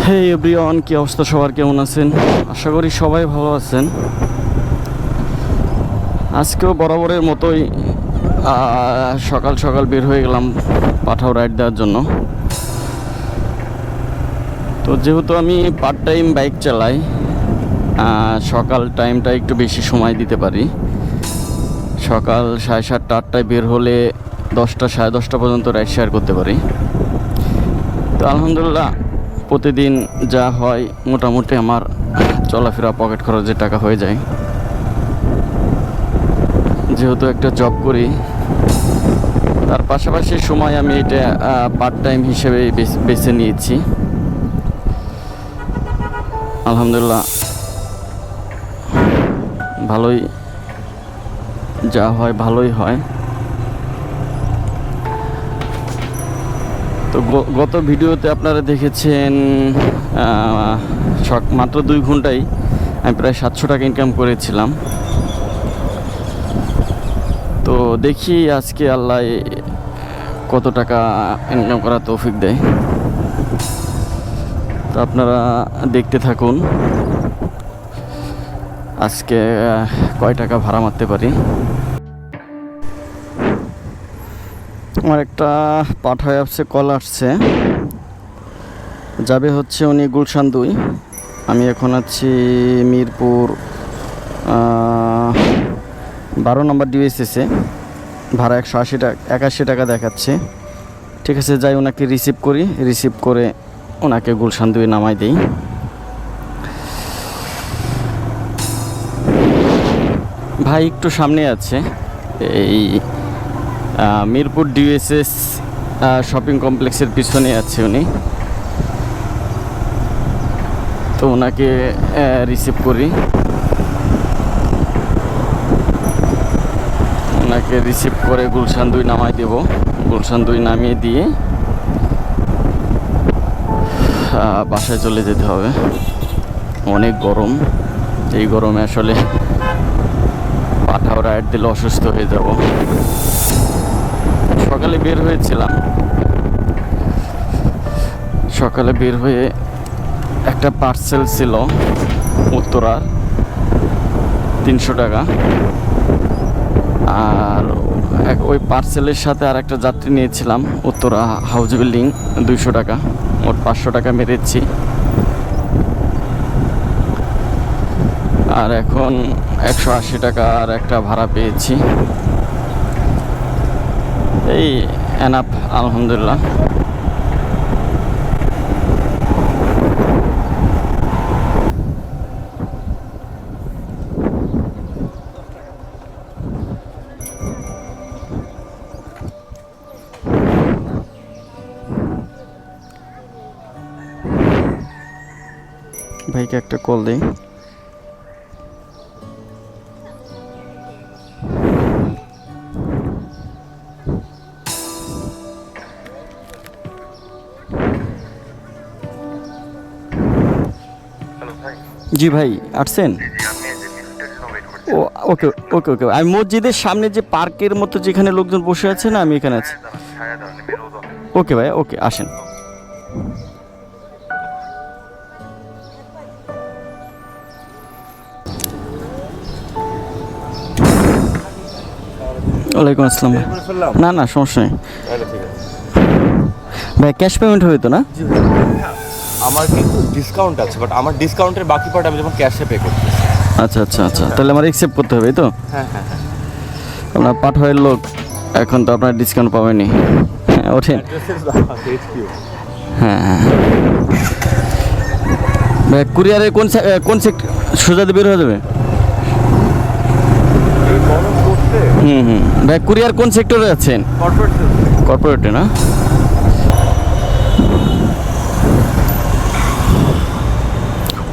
হে everyone, কি অবস্থা সবার, কেমন আছেন? আশা করি সবাই ভালো আছেন। আজকেও বরাবরের মতোই সকাল সকাল বের হয়ে গেলাম পাঠাও রাইড দেওয়ার জন্য। তো যেহেতু আমি পার্ট টাইম বাইক চালাই, সকাল টাইমটা একটু বেশি সময় দিতে পারি। সকাল 7:30 8টায় বের হলে 10টা 10:30 পর্যন্ত রাইড শেয়ার করতে পারি। তো আলহামদুলিল্লাহ প্রতিদিন যা হয় মোটামুটি আমার চলাফেরা পকেট খরচের টাকা হয়ে যায়। যেহেতু একটা জব করি, তার পাশাপাশি সময় আমি এটা পার্ট টাইম হিসেবে বেছে নিয়েছি। আলহামদুলিল্লাহ ভালোই যা হয় ভালোই হয়। তো গত ভিডিওতে আপনারা দেখেছেন মাত্র 2 ঘন্টায় আমি প্রায় 700 টাকা ইনকাম করেছিলাম। তো দেখি আজকে আল্লাহ কত টাকা ইনকাম করার তৌফিক দেয়। তো আপনারা দেখতে থাকুন আজকে কয় টাকা ভাড়া মারতে পারি। আমার একটা পাঠাও অ্যাপসে কল আসছে, যাবে হচ্ছে উনি গুলশান 2। আমি এখন আছি মিরপুর 12 নম্বর ডিএসএসে। ভাড়া 181 টাকা দেখাচ্ছে। ঠিক আছে, যাই ওনাকে রিসিভ করি, রিসিভ করে ওনাকে গুলশান 2 নামাই দিই। ভাই একটু সামনে আছে, এই মিরপুর ডিএসএস শপিং কমপ্লেক্সের পিছনে আছে উনি। তো ওনাকে রিসিভ করি, ওনাকে রিসিভ করে গুলশান 2 নামাই দেব। গুলশান 2 নামিয়ে দিয়ে বাসায় চলে যেতে হবে। অনেক গরম, এই গরমে আসলে পাঠাও রাইড দিলে অসুস্থ হয়ে যাব। সকালে বের হয়েছিলাম, সকালে বের হয়ে একটা পার্সেল ছিল উত্তরার 300 টাকা, আর ওই পার্সেলের সাথে আর একটা যাত্রী নিয়েছিলাম উত্তরা হাউস বিল্ডিং 200 টাকা, মোট 500 টাকা মেরেছি। আর এখন 180 টাকা আর একটা ভাড়া পেয়েছি। এই এনাফ আলহামদুলিল্লাহ। ভাইকে একটা কল দিই। জি ভাই, আসছেন? ও ওকে ওকে ওকে, আমি মসজিদের সামনে যে পার্কের মতো যেখানে লোকজন বসে আছে না, আমি এখানে আছি। ওকে ভাই, ওকে, আসেন। ওয়ালাইকুম আসসালাম। না না, সমস্যা নেই ভাই, ক্যাশ পেমেন্ট হবে তো না? আমার কিন্তু ডিসকাউন্ট আছে, বাট আমার ডিসকাউন্টের বাকি পার্ট আমি যখন ক্যাশে পে করতেছি। আচ্ছা আচ্ছা আচ্ছা, তাহলে আমার অ্যাকসেপ্ট করতে হবে তো? হ্যাঁ হ্যাঁ হ্যাঁ, আপনার পাঠাওয়ের লোক, এখন তো আপনার ডিসকাউন্ট পাবেনি। হ্যাঁ, ওঠেন। হ্যাঁ হ্যাঁ ভাই, কুরিয়ারে কোন সেক্টর সোজা বের হয়ে যাবে? ভাই কুরিয়ার কোন সেক্টরে আছেন? কর্পোরেটে না?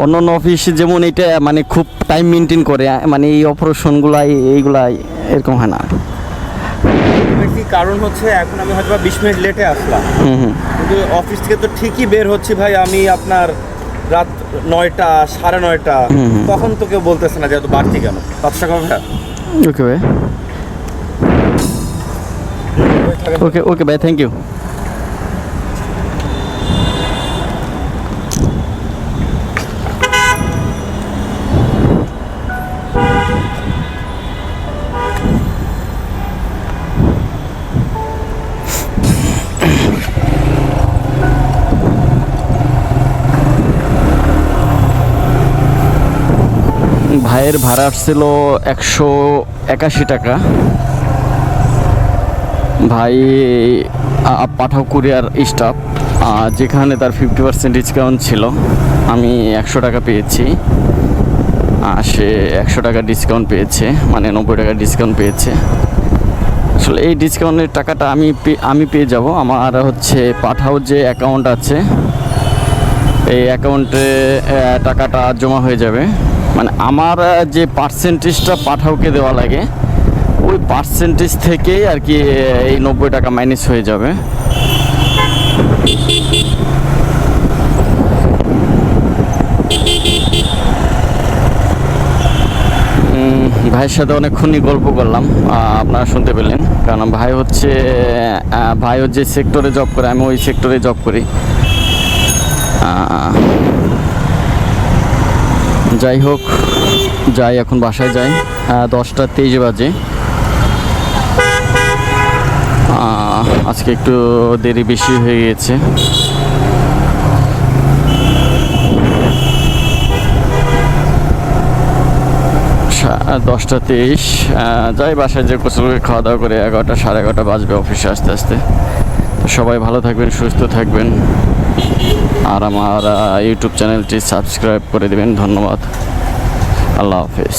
অন্য অন্য অফিসে যেমন এটা মানে খুব টাইম মেনটেন করে, মানে এই অপারেশনগুলো এইগুলা এরকম হয় না। কারণ হচ্ছে এখন আমি হয়তো 20 মিনিট লেটে আসলাম, কিন্তু অফিস থেকে তো ঠিকই বের হচ্ছি ভাই আমি আপনার রাত 9টা 9:30, তখন তো কেউ বলতেছে না যে এত বাড়তি কেন। 5 টাকা ভাই। ওকে ভাই, ওকে ওকে ভাই, থ্যাংক ইউ। ভাইয়ের ভাড়া আসছিল 181 টাকা। ভাই পাঠাও কুরিয়ার স্টাফ, যেখানে তার 50% ডিসকাউন্ট ছিল, আমি 100 টাকা পেয়েছি। সে 100 টাকা ডিসকাউন্ট পেয়েছে, মানে 90 টাকা ডিসকাউন্ট পেয়েছে। আসলে এই ডিসকাউন্টের টাকাটা আমি পেয়ে যাব। আমার হচ্ছে পাঠাও যে অ্যাকাউন্ট আছে, এই অ্যাকাউন্টে টাকাটা জমা হয়ে যাবে। মানে আমার যে পার্সেন্টেজটা পাঠাওকে দেওয়া লাগে, ওই পার্সেন্টেজ থেকেই আর কি এই 90 টাকা মাইনাস হয়ে যাবে। ভাইয়ের সাথে অনেকক্ষণই গল্প করলাম, আপনারা শুনতে পেলেন। কারণ ভাইও যে সেক্টরে জব করে, আমি ওই সেক্টরে জব করি। যাই হোক, যাই এখন বাসায় যাই। 10:23 বাজে। আজকে একটু দেরি বেশি হয়ে গেছে। 10:23। যাই বাসায়, যে গোসল করে খাওয়া দাওয়া করে 11টা সাড়ে 11টা বাজবে অফিসে আসতে আসতে। তো সবাই ভালো থাকবেন, সুস্থ থাকবেন, আর আমার ইউটিউব চ্যানেলটি সাবস্ক্রাইব করে দেবেন। ধন্যবাদ। আল্লাহ হাফেজ।